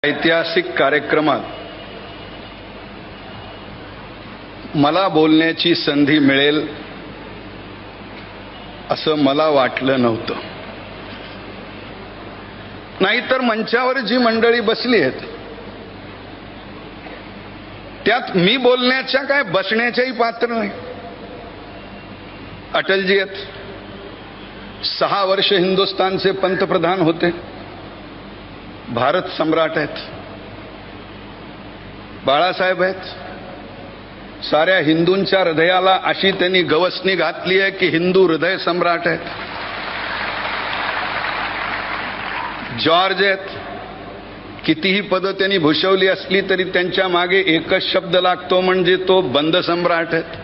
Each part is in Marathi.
ऐतिहासिक कार्यक्रमात मला बोलण्याची संधी मिळेल असं मला वाटलं नव्हतं. नाहीतर मंचावर जी मंडळी बसली आहेत त्यात मी बोलण्याच्या काय बसण्याच्याही पात्र नाही. अटलजी आहेत, 6 वर्ष हिंदुस्थानचे पंतप्रधान होते, भारत सम्राट आहेत. बाळासाहेब आहेत, साऱ्या हिंदूंच्या हृदयाला अशी त्यांनी गवसणी घातली आहे की हिंदू हृदय सम्राट आहेत. जॉर्ज आहेत, कितीही पदं त्यांनी भूषवली असली तरी त्यांच्या मागे एकच शब्द लागतो म्हणजे तो बंद सम्राट आहेत.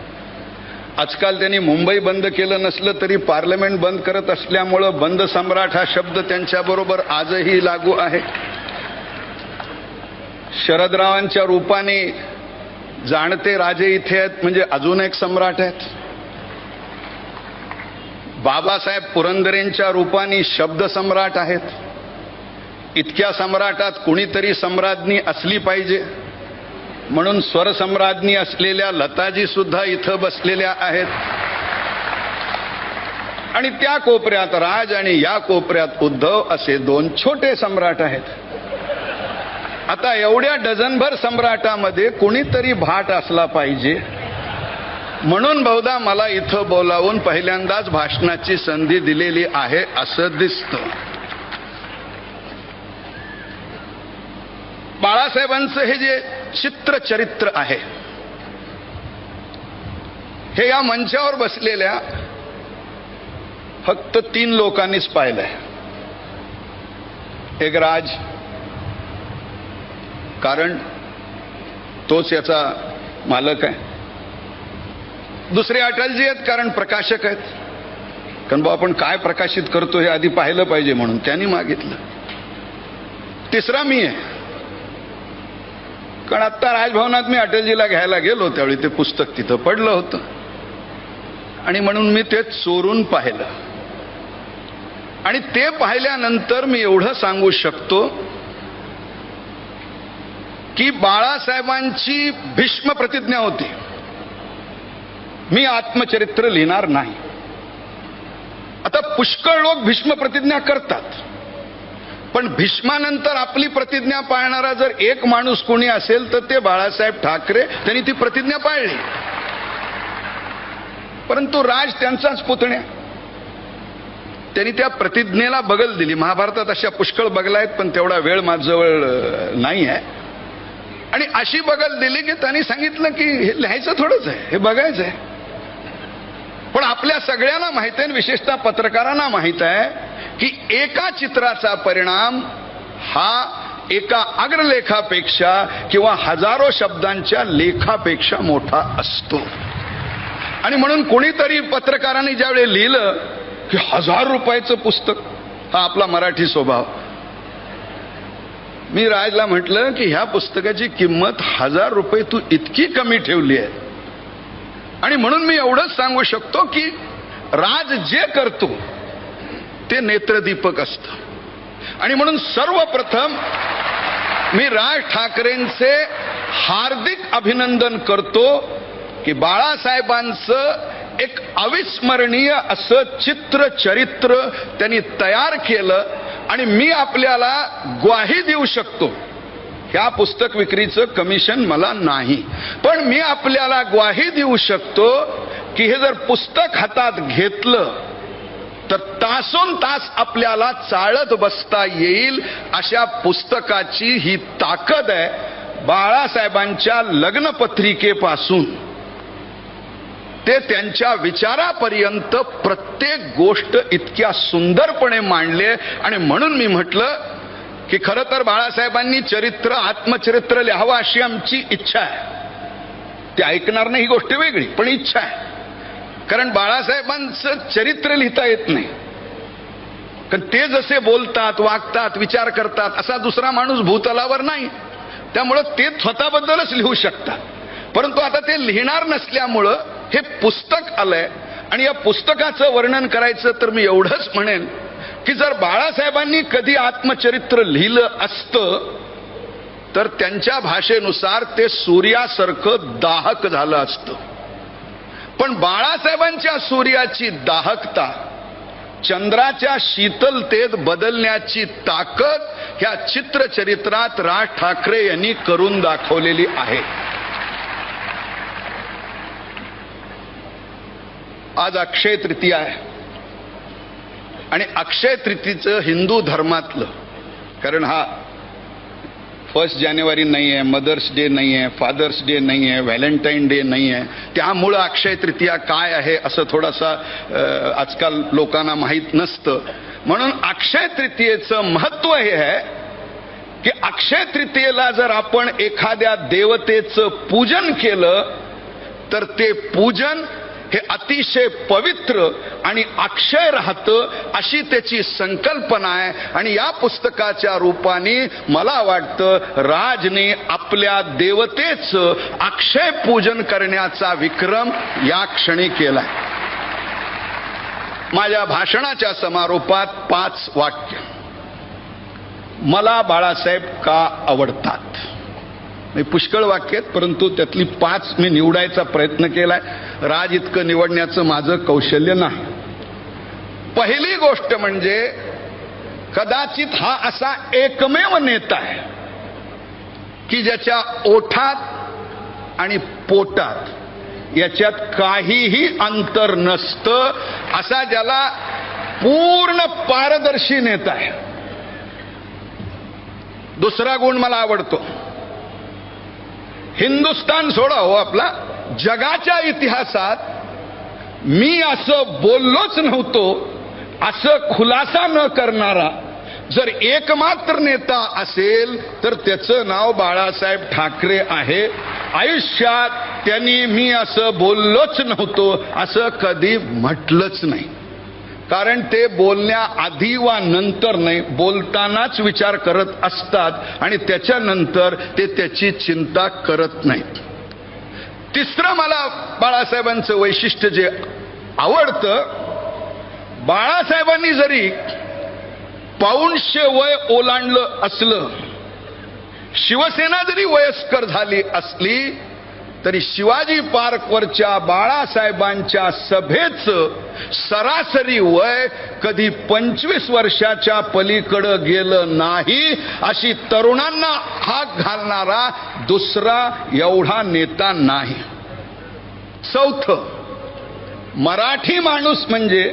आजकाल त्यांनी मुंबई बंद केलं नसलं तरी पार्लमेंट बंद करत असल्यामुळं बंद सम्राट हा शब्द त्यांच्याबरोबर आजही लागू आहे. शरदरावांच्या रूपाने जाणते राजे इथे आहेत म्हणजे अजून एक सम्राट आहेत. बाबासाहेब पुरंदरेंच्या रूपाने शब्द सम्राट आहेत. इतक्या सम्राटात कुणीतरी सम्राज्ञी असली पाहिजे म्हणून स्वरसम्राज्ञी असलेल्या लताजी सुद्धा इथं बसलेल्या आहेत. आणि त्या कोपऱ्यात राज आणि या कोपऱ्यात उद्धव असे 2 छोटे सम्राट आहेत. आता एवढ्या डझनभर सम्राटामध्ये कुणीतरी भाट असला पाहिजे म्हणून बहुधा मला इथं बोलावून पहिल्यांदाच भाषणाची संधी दिलेली आहे असं दिसतं. बाळासाहेबांचं हे जे चित्रचरित्र आहे हे या मंचावर बसलेल्या फक्त 3 लोकांनीच पाहिलंय. एक राज, कारण तोच याचा मालक आहे. दुसरे अटलजी आहेत, कारण प्रकाशक आहेत, कारण बा आपण काय प्रकाशित करतो हे आधी पाहिलं पाहिजे म्हणून त्यांनी मागितलं. तिसरा मी आहे, कारण आत्ता राजभवनात मी अटलजीला घ्यायला गेलो त्यावेळी ते पुस्तक तिथं पडलं होतं आणि म्हणून मी ते चोरून पाहिलं. आणि ते पाहिल्यानंतर मी एवढं सांगू शकतो की बाळासाहेबांची भीष्म प्रतिज्ञा होती, मी आत्मचरित्र लिहिणार नाही. आता पुष्कळ लोक भीष्म प्रतिज्ञा करतात, पण भीष्मानंतर आपली प्रतिज्ञा पाळणारा जर एक माणूस कोणी असेल तर ते बाळासाहेब ठाकरे. त्यांनी ती प्रतिज्ञा पाळली. परंतु राज त्यांचाच पुतण्या, त्यांनी त्या प्रतिज्ञेला बगल दिली. महाभारतात अशा पुष्कळ बगला आहेत पण तेवढा वेळ माझ्याजवळ नाही आहे. आणि अशी बगल दिली की त्यांनी सांगितलं की हे लिहायचं थोडंच आहे, हे बघायचं आहे. पण आपल्या सगळ्यांना माहित आहे, विशेषतः पत्रकारांना माहित आहे की एका चित्राचा परिणाम हा एका अग्रलेखापेक्षा किंवा हजारो शब्दांच्या लेखापेक्षा मोठा असतो. आणि म्हणून कोणीतरी पत्रकारांनी ज्यावेळी लिहिलं की 1000 रुपयाचं पुस्तक, हा आपला मराठी स्वभाव, मी राजला म्हटलं की ह्या पुस्तकाची किंमत 1000 रुपये तू इतकी कमी ठेवली आहे. आणि म्हणून मी एवढंच सांगू शकतो की राज जे करतो ते नेत्रदीपक असतं. आणि म्हणून सर्वप्रथम मी राज ठाकरेंचे हार्दिक अभिनंदन करतो की बाळासाहेबांचं एक अविस्मरणीय असं चित्रचरित्र त्यांनी तयार केलं. आणि मी आपल्याला ग्वाही देऊ शकतो, ह्या पुस्तक विक्रीचं कमिशन मला नाही, पण मी आपल्याला ग्वाही देऊ शकतो की हे जर पुस्तक हातात घेतलं तर तासोन तास आपल्याला चाळत बसता येईल अशा पुस्तकाची ही ताकद आहे. बाळासाहेबांच्या लग्नपत्रिकेपासून ते त्यांच्या विचारापर्यंत प्रत्येक गोष्ट इतक्या सुंदरपणे मांडले. आणि म्हणून मी म्हटलं की खरं तर बाळासाहेबांनी चरित्र, आत्मचरित्र लिहावं अशी आमची इच्छा आहे. ते ऐकणार नाही ही गोष्ट वेगळी, पण इच्छा आहे. कारण बाळासाहेबांचं चरित्र लिहिता येत नाही, कारण ते जसे बोलतात, वागतात, विचार करतात असा दुसरा माणूस भूतलावर नाही. त्यामुळं ते स्वतःबद्दलच लिहू शकतात. परंतु आता ते लिहिणार नसल्यामुळं हे पुस्तक आलंय. आणि या पुस्तकाचं वर्णन करायचं तर मी एवढंच म्हणेन की जर बाळासाहेबांनी कधी आत्मचरित्र लिहिलं असतं तर त्यांच्या भाषेनुसार ते सूर्यासारखं दाहक झालं असतं. पण बाळासाहेबांच्या सूर्याची दाहकता चंद्राच्या शीतलतेत बदलण्याची ताकद ह्या चित्रचरित्रात राज ठाकरे यांनी करून दाखवलेली आहे. आज अक्षय तृतीया आहे आणि अक्षय तृतीयेचं हिंदू धर्मातलं, कारण हा 1 जानेवारी नाही आहे, मदर्स डे नाही आहे, फादर्स डे नाही आहे, व्हॅलेंटाईन डे नाही आहे, त्यामुळं अक्षय तृतीया काय आहे असं थोडासा आजकाल लोकांना माहीत नसतं. म्हणून अक्षय तृतीयेचं महत्त्व हे आहे की अक्षय तृतीयेला जर आपण एखाद्या देवतेचं पूजन केलं तर ते पूजन हे अतिशय पवित्र आणि अक्षय राहतं, अशी त्याची संकल्पना आहे. आणि या पुस्तकाच्या रूपाने मला वाटतं राजने आपल्या देवतेचं अक्षय पूजन करण्याचा विक्रम या क्षणी केलाय. माझ्या भाषणाच्या समारोपात 5 वाक्य. मला बाळासाहेब का आवडतात. पुष्कळ वाक्य आहेत, परंतु त्यातली 5 मी निवडायचा प्रयत्न केलाय. राज इतकं निवडण्याचं माझं कौशल्य नाही. पहिली गोष्ट म्हणजे कदाचित हा असा एकमेव नेता आहे की ज्याच्या ओठात आणि पोटात याच्यात काहीही अंतर नसतं, असा ज्याला पूर्ण पारदर्शी नेता आहे. दुसरा गुण मला आवडतो. हिंदुस्तान सोडा हो आपला, जगाच्या इतिहासात मी असं बोललोच नव्हतो असं खुलासा न करणारा जर एकमात्र नेता असेल तर त्याचं नाव बाळासाहेब ठाकरे आहे. आयुष्यात त्यांनी मी असं बोललोच नव्हतो असं कधी म्हटलंच नाही. कारण ते बोलण्याआधी वा नंतर नाही, बोलतानाच विचार करत असतात आणि त्याच्यानंतर ते त्याची चिंता करत नाहीत. तिसरं मला बाळासाहेबांचं वैशिष्ट्य जे आवडतं, बाळासाहेबांनी जरी 500 वय ओलांडलं असलं, शिवसेना जरी वयस्कर झाली असली तरी शिवाजी पार्कवरच्या बाळासाहेबांच्या सभेचं सरासरी वय कधी 25 वर्षाच्या पलीकडं गेलं नाही, अशी तरुणांना हाक घालणारा दुसरा एवढा नेता नाही. चौथं, मराठी माणूस म्हणजे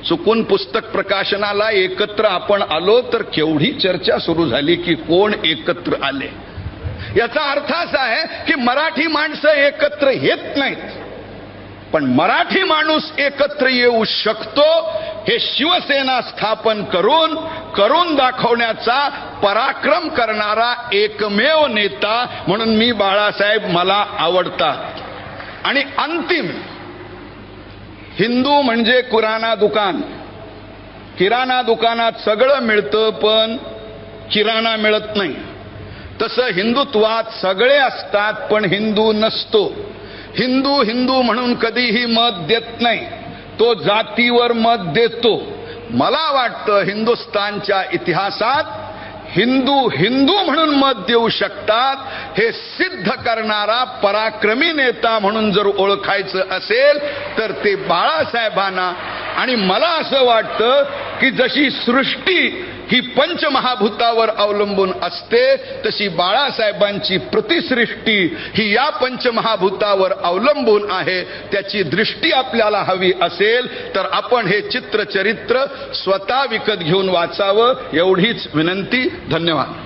चुकून पुस्तक प्रकाशनाला एकत्र आपण आलो तर केवढी चर्चा सुरू झाली की कोण एकत्र आले. याचा अर्थ असा आहे की मराठी माणसं एकत्र येत नाहीत, पण मराठी माणूस एकत्र येऊ शकतो हे शिवसेना स्थापन करून दाखवण्याचा पराक्रम करणारा एकमेव नेता म्हणून मी बाळासाहेब मला आवडतात. आणि अंतिम, हिंदू म्हणजे किराणा दुकान. किराणा दुकानात सगळं मिळतं पण किराणा मिळत नाही. तसं हिंदुत्वात सगळे असतात पण हिंदू नसतो. हिंदू हिंदू म्हणून कधीही मत देत नाही, तो जातीवर मत देतो. मला वाटतं हिंदुस्थानच्या इतिहासात हिंदू हिंदू म्हणून मत देऊ शकतात हे सिद्ध करणारा पराक्रमी नेता म्हणून जर ओळखायचं असेल तर ते बाळासाहेबांना. आणि मला असं वाटतं की जशी सृष्टी ही पंचमहाभूतावर अवलंबून असते तशी बाळासाहेबांची प्रतिसृष्टी ही या पंचमहाभूतावर अवलंबून आहे. त्याची दृष्टी आपल्याला हवी असेल तर आपण हे चित्रचरित्र स्वतः विकत घेऊन वाचावं, एवढीच विनंती. धन्यवाद.